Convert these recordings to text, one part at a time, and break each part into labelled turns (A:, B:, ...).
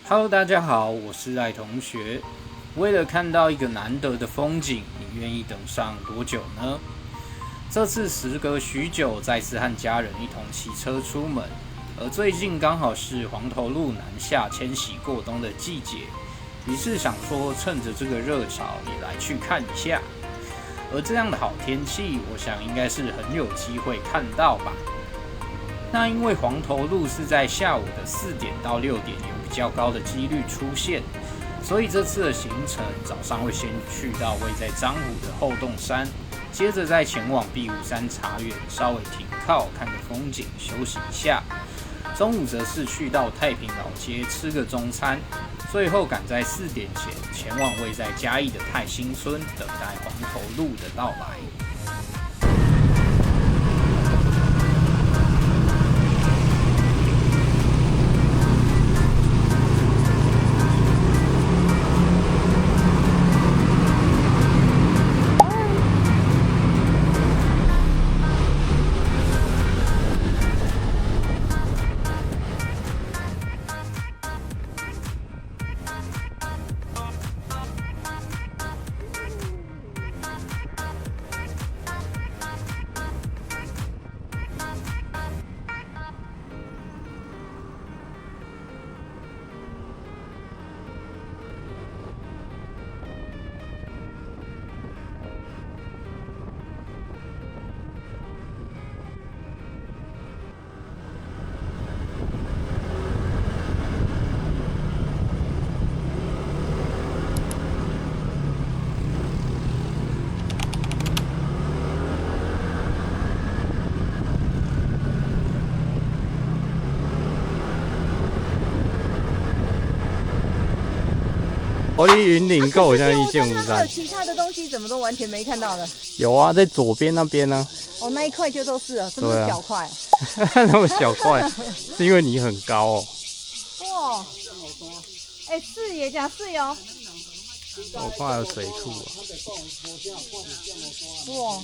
A: Hello，大家好，我是赖同学。为了看到一个难得的风景，你愿意等上多久呢？这次时隔许久，再次和家人一同骑车出门，而最近刚好是黄头鹿南下迁徙过冬的季节，于是想说趁着这个热潮也来去看一下。而这样的好天气，我想应该是很有机会看到吧。那因为黄头鹿是在下午的4点到6点有比较高的几率出现，所以这次的行程早上会先去到位在彰湖的后洞山，接着再前往碧湖山茶园稍微停靠看个风景休息一下，中午则是去到太平老街吃个中餐，最后赶在4点前往位在嘉义的太兴村等待黄头鹿的到来。
B: 我离云林够，我现在一见无山。
C: 其他的东西怎么都完全没看到了？
B: 有啊，在左边那边呢。
C: 哦，那一块就都是了，这么小块。
B: 那么小块，是因为你很高哦。
C: 哇，是耶，讲是哟。
B: 我看还有水库啊。
C: 哇，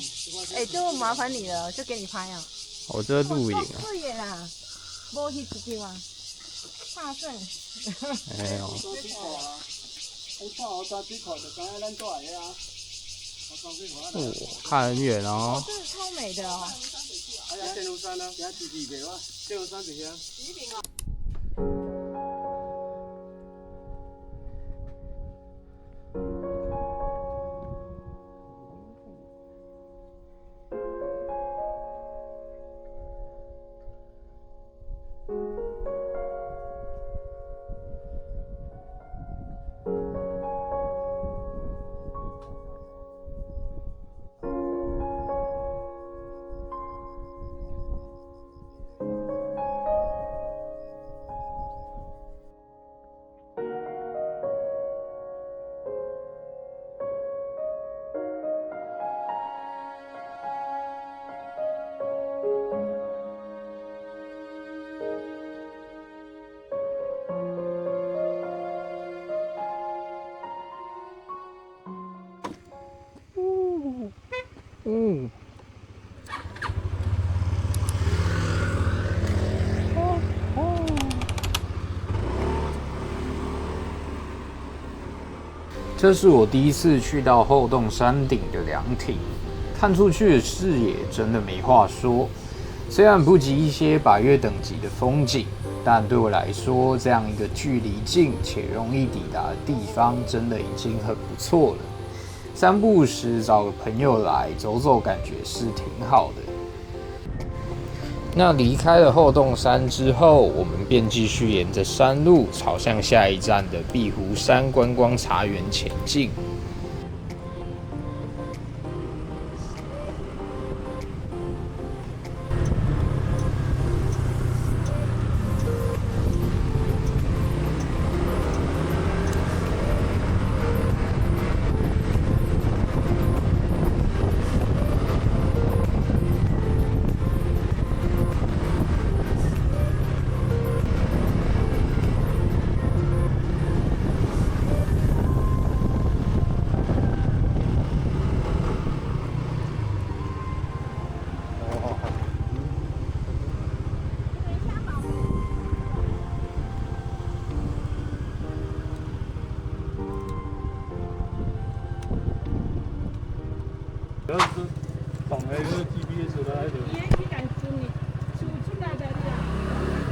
C: 就麻烦你了，就给你拍啊。
B: 我这露营啊。
C: 是耶啦，无去一丢啊，怕剩。
B: 没有。哦，看很远哦。
C: 这是超美的哦。
D: 剑湖山啊，行支持袂哇？剑湖山就遐。
B: 嗯。
A: 这是我第一次去到后洞山顶的凉亭，看出去的视野真的没话说。虽然不及一些百岳等级的风景，但对我来说，这样一个距离近且容易抵达的地方，真的已经很不错了。散步时找个朋友来走走，感觉是挺好的。那离开了后洞山之后，我们便继续沿着山路朝向下一站的碧湖山观光茶园前进。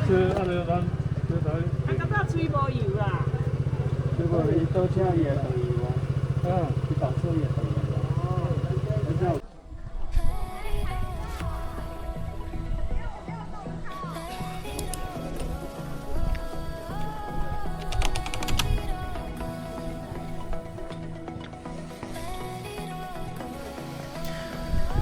D: 车啊，就咱就台。
C: 啊，到尾吹无油啦。
D: 如果伊倒车伊会等油啊，伊倒车伊会等油啊。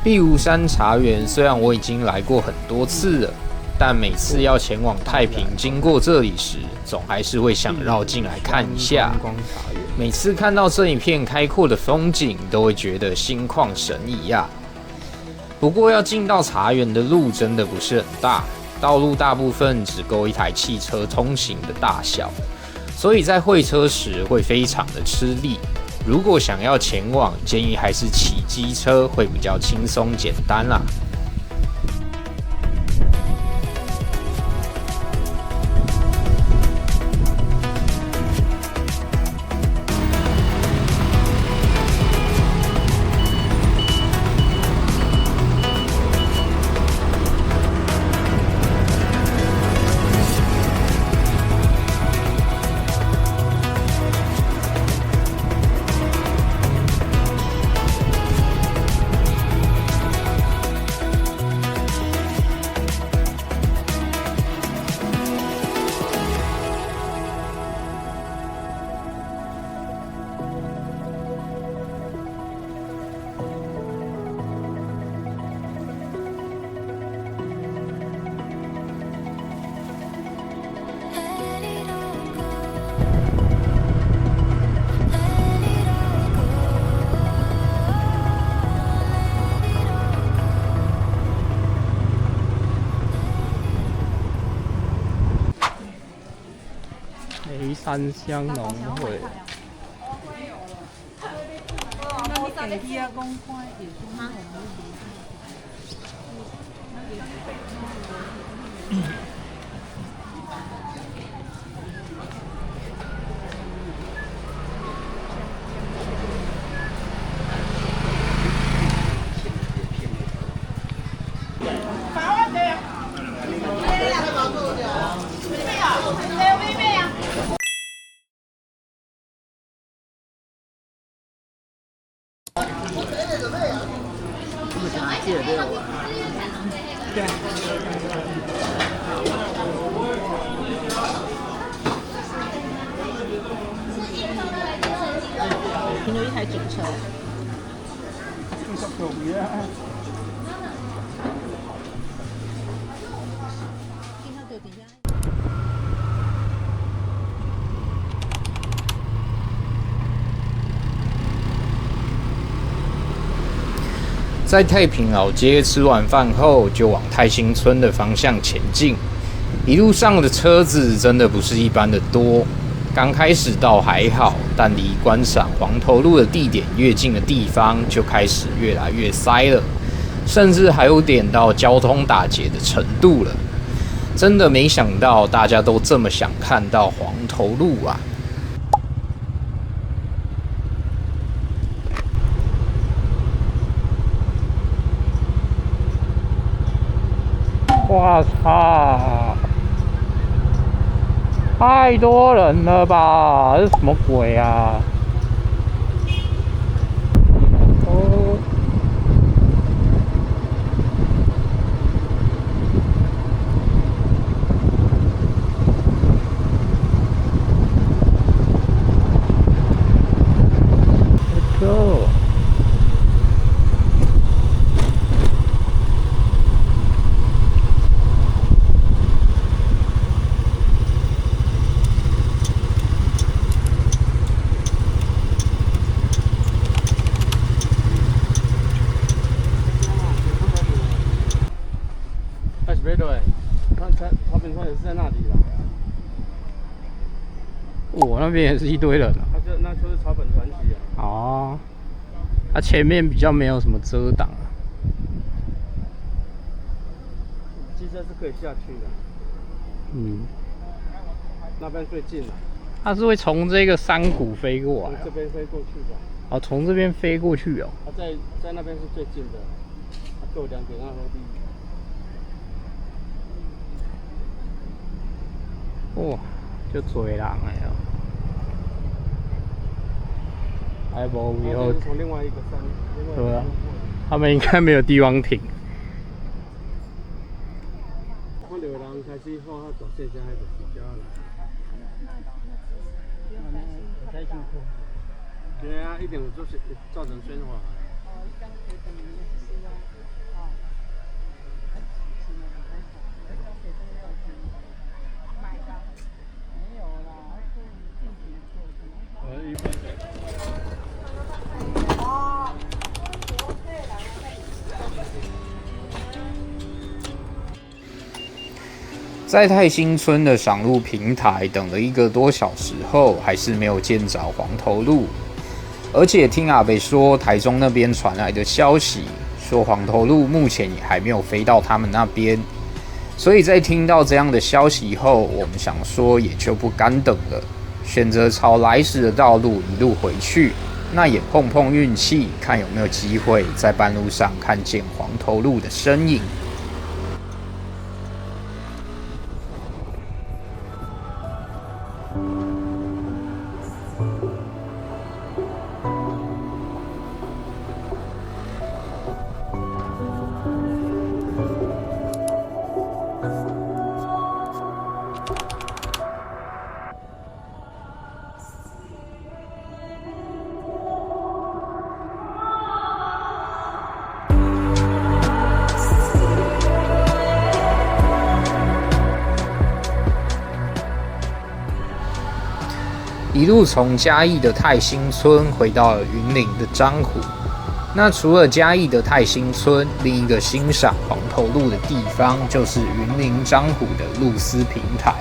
A: 碧湖山茶园虽然我已经来过很多次了，但每次要前往太平经过这里时，总还是会想绕进来看一下。每次看到这一片开阔的风景，都会觉得心旷神怡啊。不过要进到茶园的路真的不是很大，道路大部分只够一台汽车通行的大小，所以在会车时会非常的吃力。如果想要前往，建议还是骑机车会比较轻松简单啦。
B: 梅山乡农会。
C: 那你电梯啊，公开也是吗？
E: 停留一台整车。
A: 在太平老街吃完饭后，就往太兴村的方向前进。一路上的车子真的不是一般的多。刚开始倒还好，但离观赏黄头路的地点越近的地方，就开始越来越塞了，甚至还有点到交通打结的程度了。真的没想到大家都这么想看到黄头路啊！
B: 我操！太多人了吧？这什么鬼啊？哦。Let's go。
D: 对，他草本上也是在那里啦。
B: 我那边也是一堆人啊。
D: 那就是草本传奇啊。
B: 哦，它前面比较没有什么遮挡啊。
D: 机车是可以下去的。
B: 嗯。
D: 那边最近了。
B: 它是会从这个山谷飞过来。
D: 从这边飞过去的。
B: 哦，从这边飞过去哦。
D: 它在那边是最近的，它够2点2落地。
B: 哇，就多人哎哦，还无以后
D: 从另外一个山，
B: 对啊，他们应该没有地方停。
D: 看到人开始好好大细只，还就是遮啦。太辛苦。对啊，一定有造成喧哗。
A: 在泰兴村的赏鹿平台等了1个多小时后，还是没有见着黄头鹿。而且听阿北说，台中那边传来的消息，说黄头鹿目前也还没有飞到他们那边。所以在听到这样的消息后，我们想说也就不敢等了，选择朝来时的道路一路回去。那也碰碰运气，看有没有机会在半路上看见黄头鹿的身影。一路从嘉义的泰兴村回到了云林的樟湖。那除了嘉义的泰兴村，另一个欣赏黄头鹿的地方就是云林樟湖的鹿丝平台，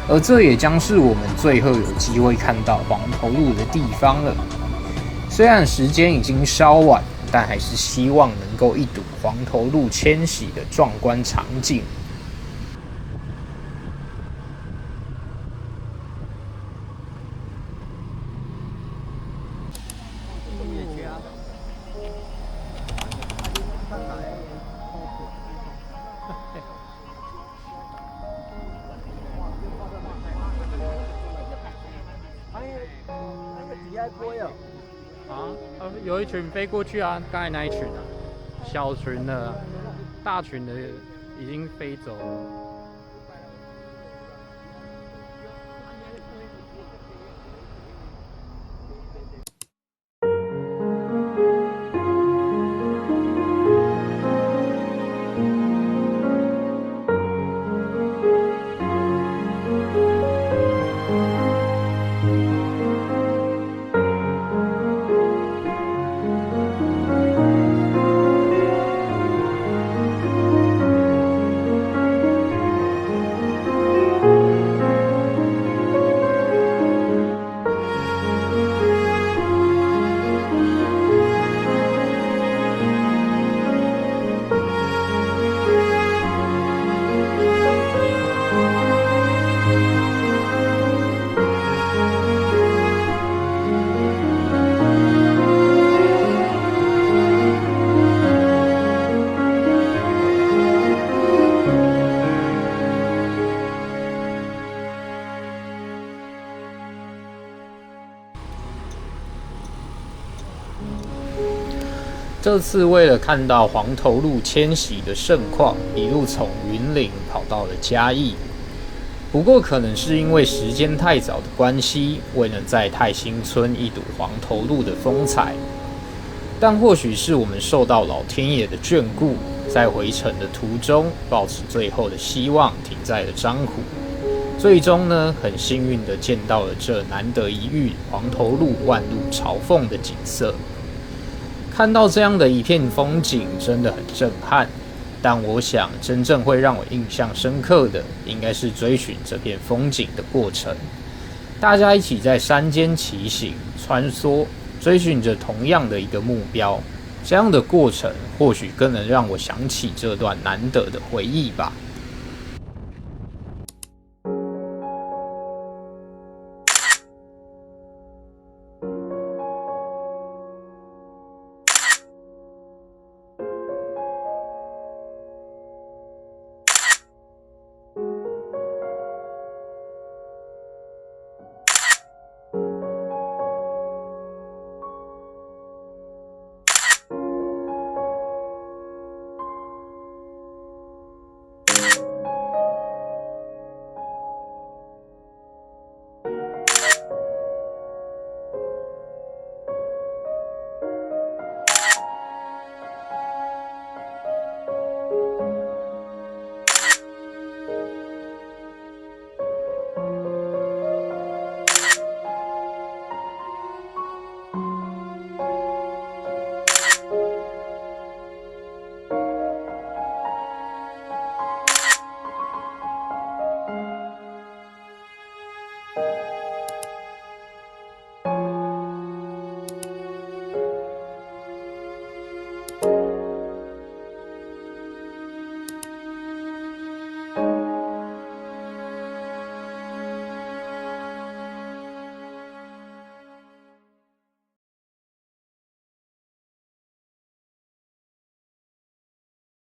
A: 而这也将是我们最后有机会看到黄头鹿的地方了。虽然时间已经稍晚，但还是希望能够一睹黄头鹿迁徙的壮观场景。
B: 有一群飞过去啊，刚才那一群啊，小群的，大群的已经飞走了。这次为了看到黄头鹿迁徙的盛况，一路从云林跑到了嘉义。不过可能是因为时间太早的关系，未能在泰兴村一睹黄头鹿的风采。但或许是我们受到老天爷的眷顾，在回程的途中，抱持最后的希望，停在了樟湖。最终呢，很幸运的见到了这难得一遇黄头鹿万路朝凤的景色。看到这样的一片风景，真的很震撼。但我想，真正会让我印象深刻的，应该是追寻这片风景的过程。大家一起在山间骑行、穿梭，追寻着同样的一个目标。这样的过程，或许更能让我想起这段难得的回忆吧。